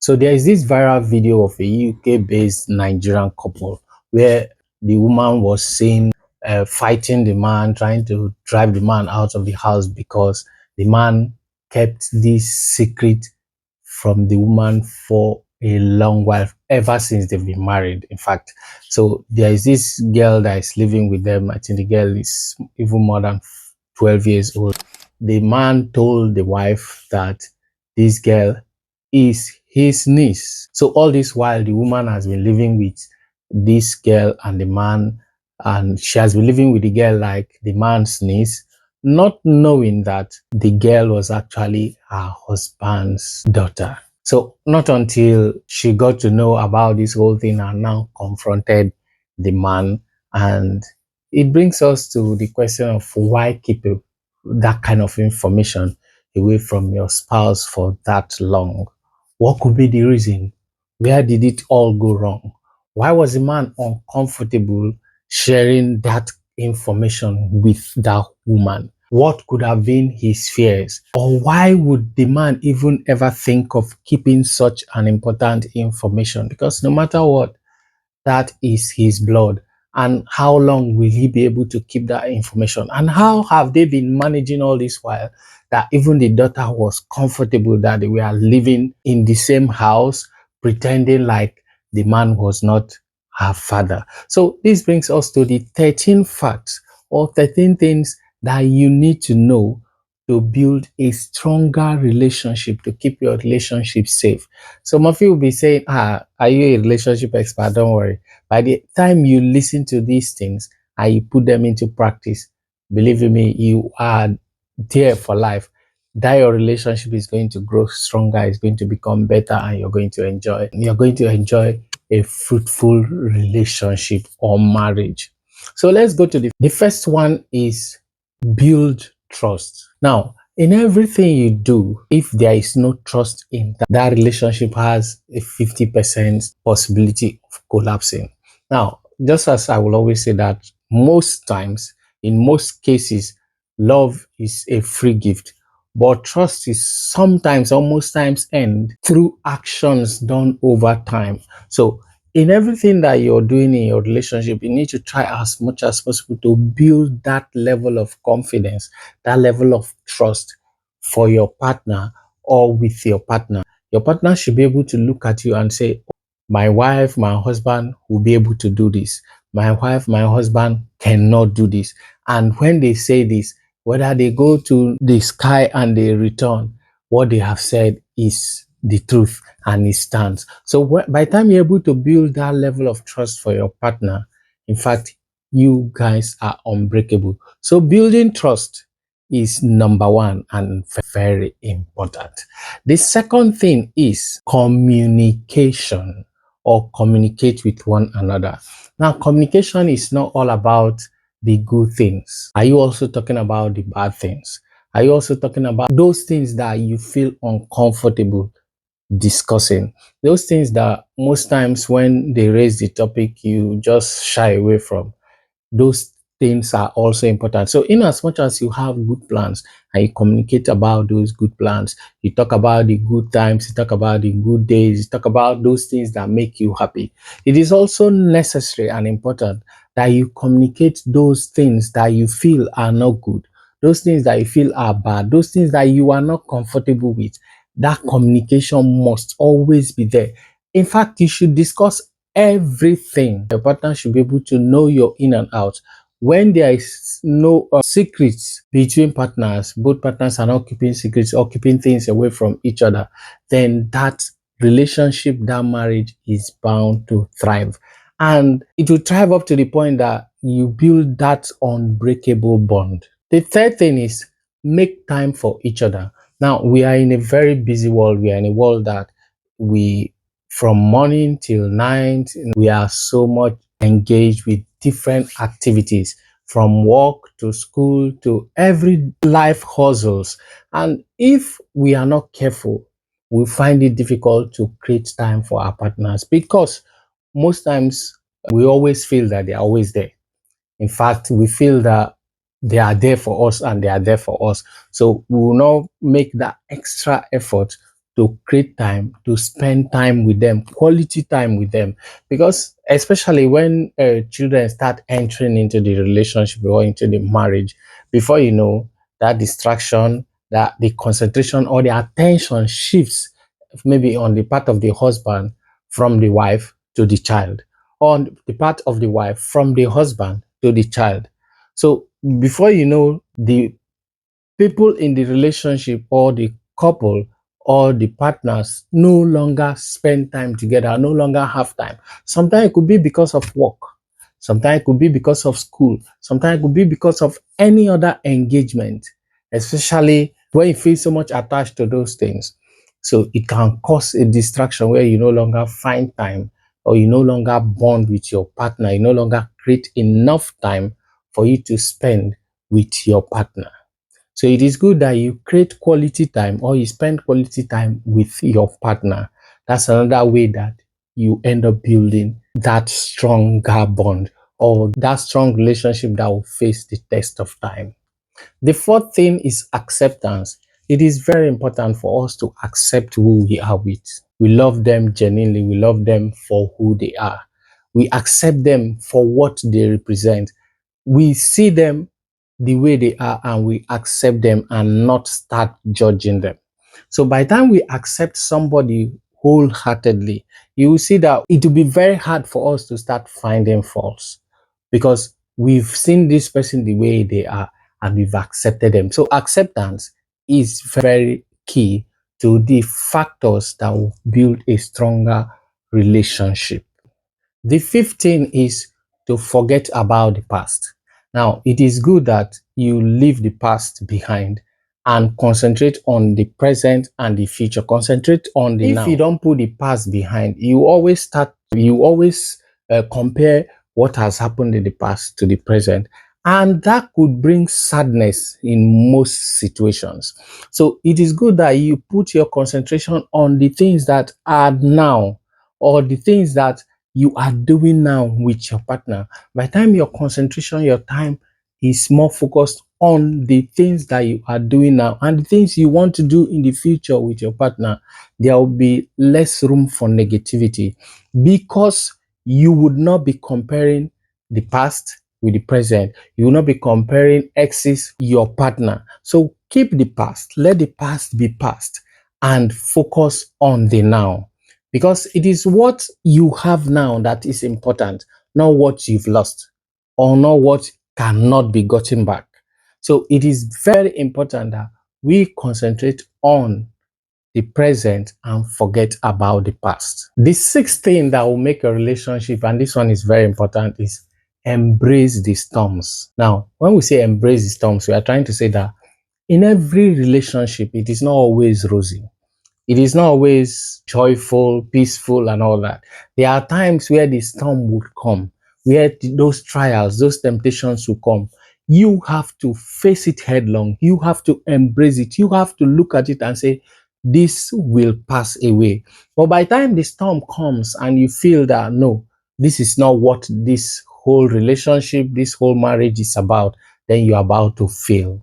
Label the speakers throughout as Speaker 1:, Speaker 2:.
Speaker 1: So there is this viral video of a UK-based Nigerian couple where the woman was seen fighting the man, trying to drive the man out of the house because the man kept this secret from the woman for a long while, ever since they've been married, in fact. So there is this girl that is living with them. I think the girl is even more than 12 years old. The man told the wife that this girl is his niece. So all this while, the woman has been living with this girl and the man, and she has been living with the girl like the man's niece, not knowing that the girl was actually her husband's daughter. So not until she got to know about this whole thing and now confronted the man. And it brings us to the question of why keep that kind of information away from your spouse for that long. What could be the reason? Where did it all go wrong? Why was the man uncomfortable sharing that information with that woman? What could have been his fears? Or why would the man even ever think of keeping such an important information? Because no matter what, that is his blood. And how long will he be able to keep that information? And how have they been managing all this while that even the daughter was comfortable that they were living in the same house, pretending like the man was not her father? So this brings us to the 13 facts or 13 things that you need to know to build a stronger relationship, to keep your relationship safe. Some of you will be saying, are you a relationship expert? Don't worry. By the time you listen to these things and you put them into practice, believe me, you are there for life. That your relationship is going to grow stronger, it's going to become better, and you're going to enjoy a fruitful relationship or marriage. So let's go to the first one is build trust. Now, in everything you do, if there is no trust in that relationship has a 50% possibility of collapsing. Now, just as I will always say that most times, in most cases, love is a free gift, but trust is sometimes, almost times, end through actions done over time. So in everything that you're doing in your relationship, you need to try as much as possible to build that level of confidence, that level of trust for your partner or with your partner. Your partner should be able to look at you and say, my wife, my husband will be able to do this. My wife, my husband cannot do this. And when they say this, whether they go to the sky and they return, what they have said is the truth and it stands. So by the time you're able to build that level of trust for your partner, in fact, you guys are unbreakable. So building trust is number one and very important. The second thing is communication, or communicate with one another. Now, communication is not all about the good things. Are you also talking about the bad things? Are you also talking about those things that you feel uncomfortable discussing? Those things that most times when they raise the topic, you just shy away from. Those things are also important. So in as much as you have good plans and you communicate about those good plans, you talk about the good times, you talk about the good days, you talk about those things that make you happy. It is also necessary and important that you communicate those things that you feel are not good, those things that you feel are bad, those things that you are not comfortable with. That communication must always be there. In fact, you should discuss everything. Your partner should be able to know your in and out. When there is no secrets between partners, both partners are not keeping secrets or keeping things away from each other, then that relationship, that marriage is bound to thrive. And it will thrive up to the point that you build that unbreakable bond. The third thing is make time for each other. Now, we are in a very busy world. We are in a world that we from morning till night, we are so much engaged with different activities, from work to school to every life hustles. And if we are not careful, we find it difficult to create time for our partners, because most times we always feel that they are always there. In fact, we feel that they are there for us and they are there for us. So we will not make that extra effort to create time, to spend time with them, quality time with them. Because especially when children start entering into the relationship or into the marriage, before you know, that distraction, that the concentration or the attention shifts, maybe on the part of the husband from the wife to the child, or on the part of the wife from the husband to the child. So before you know, the people in the relationship or the couple or the partners no longer spend time together, no longer have time. Sometimes it could be because of work. Sometimes it could be because of school. Sometimes it could be because of any other engagement, especially when you feel so much attached to those things. So it can cause a distraction where you no longer find time, or you no longer bond with your partner. You no longer create enough time for you to spend with your partner. So it is good that you create quality time, or you spend quality time with your partner. That's another way that you end up building that stronger bond, or that strong relationship that will face the test of time. The fourth thing is acceptance. It is very important for us to accept who we are with. We love them genuinely. We love them for who they are. We accept them for what they represent. We see them the way they are and we accept them and not start judging them. So by the time we accept somebody wholeheartedly, you will see that it will be very hard for us to start finding faults, because we've seen this person the way they are and we've accepted them. So acceptance is very key to the factors that will build a stronger relationship. The fifth thing is to forget about the past. Now, it is good that you leave the past behind and concentrate on the present and the future. Concentrate on the now. If you don't put the past behind, you always compare what has happened in the past to the present. And that could bring sadness in most situations. So it is good that you put your concentration on the things that are now, or the things that you are doing now with your partner. By the time your concentration, your time is more focused on the things that you are doing now and the things you want to do in the future with your partner, there will be less room for negativity, because you would not be comparing the past with the present. You will not be comparing exes, your partner. So keep the past, let the past be past, and focus on the now, because it is what you have now that is important, not what you've lost, or not what cannot be gotten back. So it is very important that we concentrate on the present and forget about the past. The sixth thing that will make a relationship, and this one is very important, is embrace the storms. Now, when we say embrace the storms, we are trying to say that in every relationship, it is not always rosy. It is not always joyful, peaceful, and all that. There are times where the storm would come, where those trials, those temptations will come. You have to face it headlong. You have to embrace it. You have to look at it and say, this will pass away. But by the time the storm comes and you feel that, no, this is not what this whole relationship, this whole marriage is about, then you're about to fail.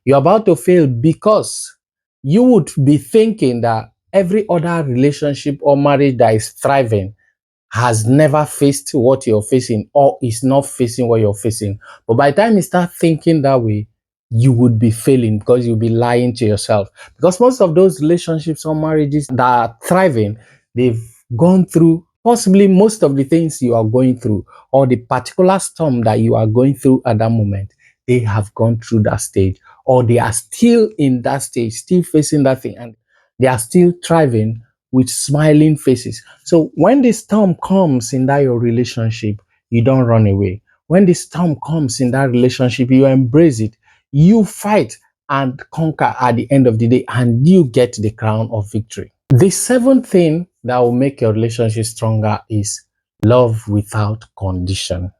Speaker 1: You're about to fail because you would be thinking that every other relationship or marriage that is thriving has never faced what you're facing, or is not facing what you're facing. But by the time you start thinking that way, you would be failing, because you'll be lying to yourself. Because most of those relationships or marriages that are thriving, they've gone through possibly most of the things you are going through, or the particular storm that you are going through at that moment. They have gone through that stage, or they are still in that stage, still facing that thing, and they are still thriving with smiling faces. So when the storm comes in that your relationship, you don't run away. When the storm comes in that relationship, you embrace it. You fight and conquer at the end of the day, and you get the crown of victory. The seventh thing that will make your relationship stronger is love without condition.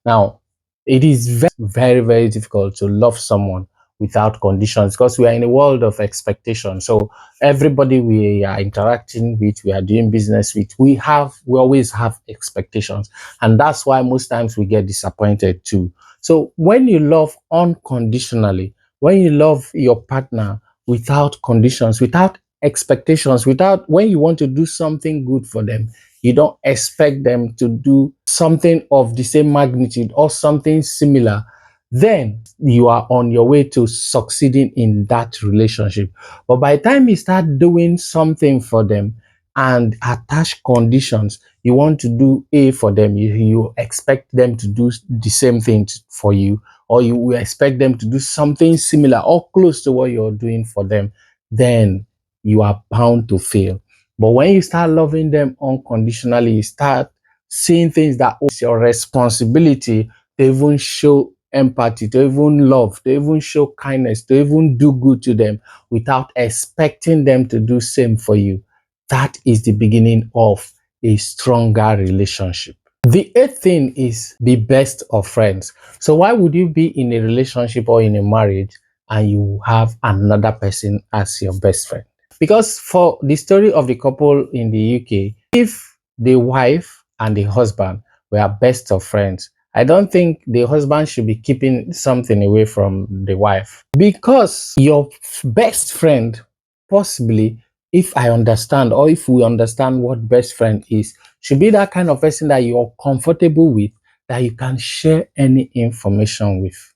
Speaker 1: Now, it is very, very difficult to love someone without conditions, because we are in a world of expectation. So everybody we are interacting with, we are doing business with, we always have expectations. And that's why most times we get disappointed too. So when you love unconditionally, when you love your partner without conditions, without expectations. Without, when you want to do something good for them, you don't expect them to do something of the same magnitude or something similar, then you are on your way to succeeding in that relationship. But by the time you start doing something for them and attach conditions, you want to do A for them, you expect them to do the same thing for you, or you will expect them to do something similar or close to what you're doing for them, then you are bound to fail. But when you start loving them unconditionally, you start seeing things that it's your responsibility to even show empathy, to even love, to even show kindness, to even do good to them without expecting them to do same for you. That is the beginning of a stronger relationship. The eighth thing is be best of friends. So why would you be in a relationship or in a marriage and you have another person as your best friend? Because for the story of the couple in the UK, if the wife and the husband were best of friends, I don't think the husband should be keeping something away from the wife. Because your best friend, possibly, if I understand or if we understand what best friend is, should be that kind of person that you're comfortable with, that you can share any information with,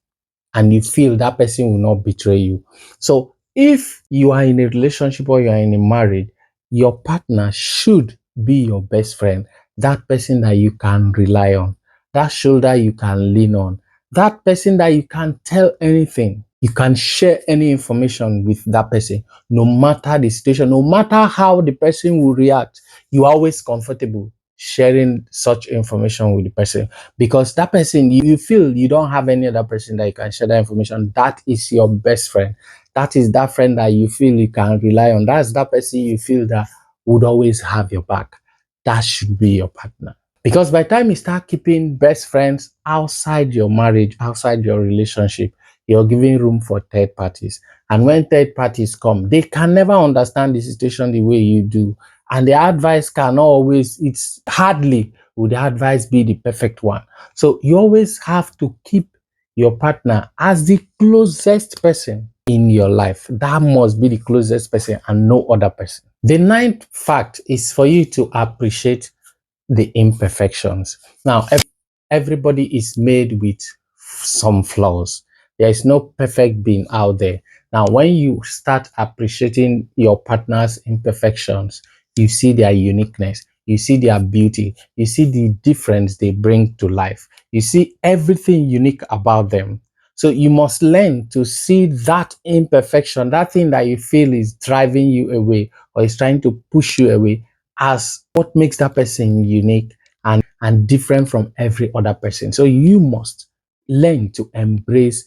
Speaker 1: and you feel that person will not betray you. So if you are in a relationship or you are in a marriage, your partner should be your best friend, that person that you can rely on, that shoulder you can lean on, that person that you can tell anything. You can share any information with that person, no matter the situation, no matter how the person will react. You are always comfortable sharing such information with the person, because that person, you feel you don't have any other person that you can share that information. That is your best friend. That is that friend that you feel you can rely on. That's that person you feel that would always have your back. That should be your partner. Because by the time you start keeping best friends outside your marriage, outside your relationship, you're giving room for third parties. And when third parties come, they can never understand the situation the way you do. And the advice can always, it's hardly would the advice be the perfect one. So you always have to keep your partner as the closest person in your life. That must be the closest person and no other person. The ninth fact is for you to appreciate the imperfections. Now, everybody is made with some flaws. There is no perfect being out there. Now, when you start appreciating your partner's imperfections, you see their uniqueness, you see their beauty, you see the difference they bring to life, you see everything unique about them. So you must learn to see that imperfection, that thing that you feel is driving you away or is trying to push you away, as what makes that person unique and different from every other person. So you must learn to embrace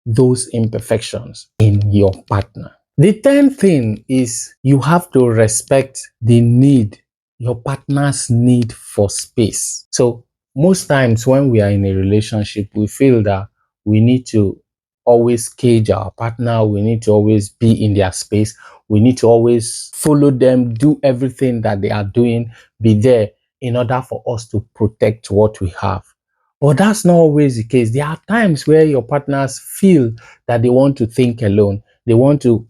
Speaker 1: those imperfections in your partner. The 10th thing is you have to respect the need, your partner's need for space. So most times when we are in a relationship, we feel that we need to always cage our partner, we need to always be in their space, we need to always follow them, do everything that they are doing, be there in order for us to protect what we have. But that's not always the case. There are times where your partners feel that they want to think alone. They want to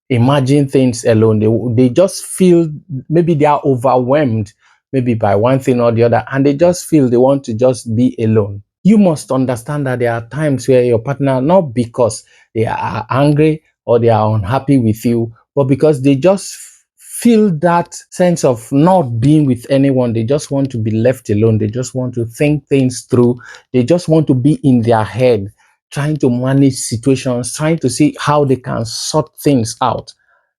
Speaker 1: imagine things alone. They just feel maybe they are overwhelmed, maybe by one thing or the other, and they just feel they want to just be alone. You must understand that there are times where your partner, not because they are angry or they are unhappy with you, but because they just feel that sense of not being with anyone. They just want to be left alone. They just want to think things through. They just want to be in their head, trying to manage situations, trying to see how they can sort things out.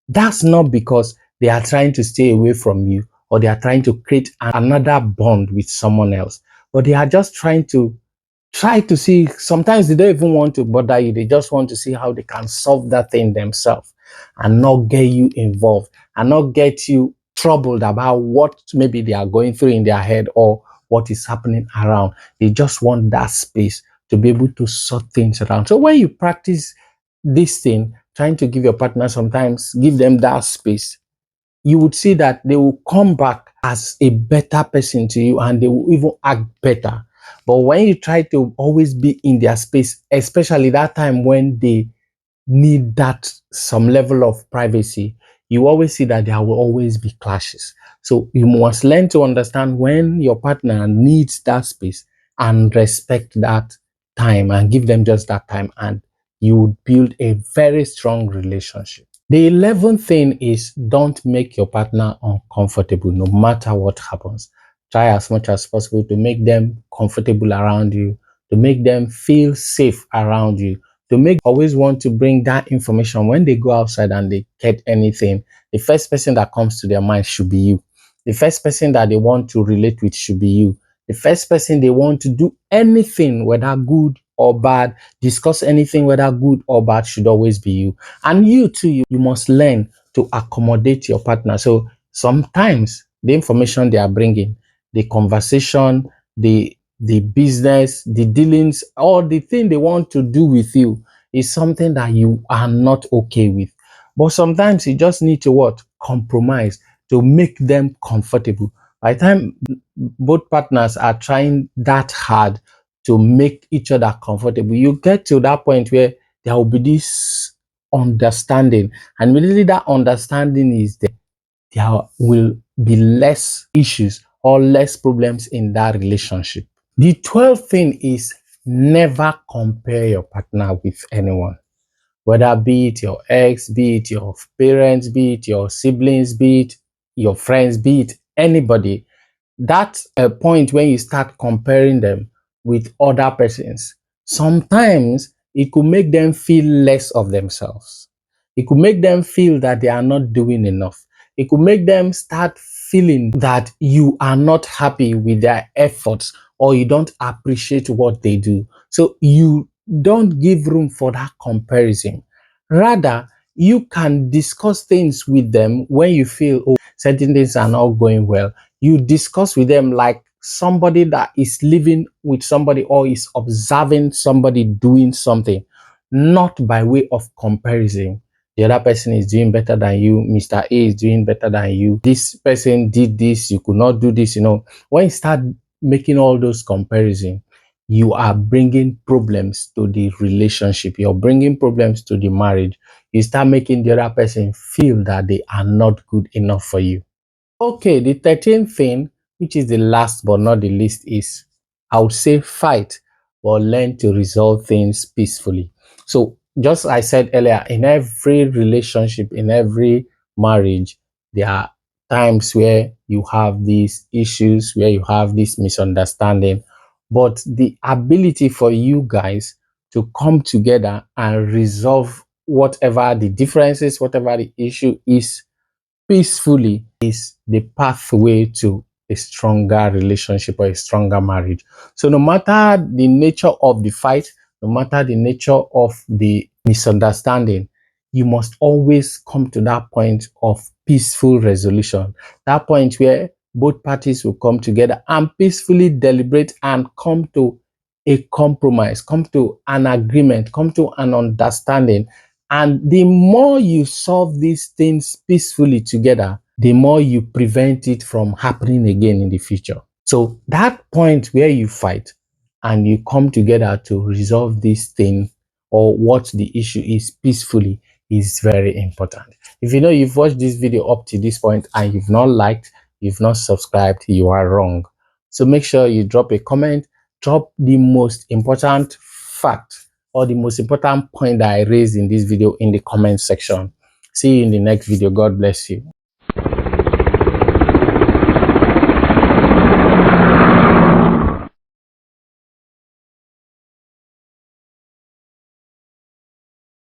Speaker 1: That's not because they are trying to stay away from you or they are trying to create another bond with someone else, but they are just try to see. Sometimes they don't even want to bother you. They just want to see how they can solve that thing themselves and not get you involved and not get you troubled about what maybe they are going through in their head or what is happening around. They just want that space to be able to sort things around. So when you practice this thing, trying to give your partner, sometimes give them that space, you would see that they will come back as a better person to you and they will even act better. But when you try to always be in their space, especially that time when they need that some level of privacy, you always see that there will always be clashes. So you must learn to understand when your partner needs that space and respect that time and give them just that time, and you would build a very strong relationship. The 11th thing is don't make your partner uncomfortable no matter what happens. Try as much as possible to make them comfortable around you, to make them feel safe around you, to make always want to bring that information when they go outside and they get anything. The first person that comes to their mind should be you. The first person that they want to relate with should be you. The first person they want to do anything, whether good or bad, discuss anything, whether good or bad, should always be you. And you too, you must learn to accommodate your partner. So sometimes the information they are bringing, the conversation, the business, the dealings, or the thing they want to do with you is something that you are not okay with. But sometimes you just need to what? Compromise to make them comfortable. By the time both partners are trying that hard to make each other comfortable, you get to that point where there will be this understanding. And immediately that understanding is there will be less issues or less problems in that relationship. The 12th thing is never compare your partner with anyone, whether be it your ex, be it your parents, be it your siblings, be it your friends, be it anybody. That's a point when you start comparing them with other persons. Sometimes it could make them feel less of themselves. It could make them feel that they are not doing enough. It could make them start feeling that you are not happy with their efforts or you don't appreciate what they do. So you don't give room for that comparison. Rather, you can discuss things with them when you feel, oh, certain things are not going well. You discuss with them like somebody that is living with somebody or is observing somebody doing something, not by way of comparison. The other person is doing better than you. Mr. A is doing better than you. This person did this. You could not do this. When you start making all those comparisons, you are bringing problems to the relationship. You're bringing problems to the marriage. You start making the other person feel that they are not good enough for you. Okay, the 13th thing, which is the last but not the least, is I would say fight, but learn to resolve things peacefully. So, just I said earlier, in every relationship, in every marriage, there are times where you have these issues, where you have this misunderstanding. But the ability for you guys to come together and resolve whatever the differences, whatever the issue is, peacefully is the pathway to a stronger relationship or a stronger marriage. So no matter the nature of the fight, no matter the nature of the misunderstanding, you must always come to that point of peaceful resolution. That point where both parties will come together and peacefully deliberate and come to a compromise, come to an agreement, come to an understanding. And the more you solve these things peacefully together, the more you prevent it from happening again in the future. So that point where you fight and you come together to resolve this thing or what the issue is peacefully is very important. If you know you've watched this video up to this point and you've not liked, you've not subscribed, you are wrong. So make sure you drop a comment, drop the most important fact or the most important point that I raised in this video in the comment section. See you in the next video. God bless you.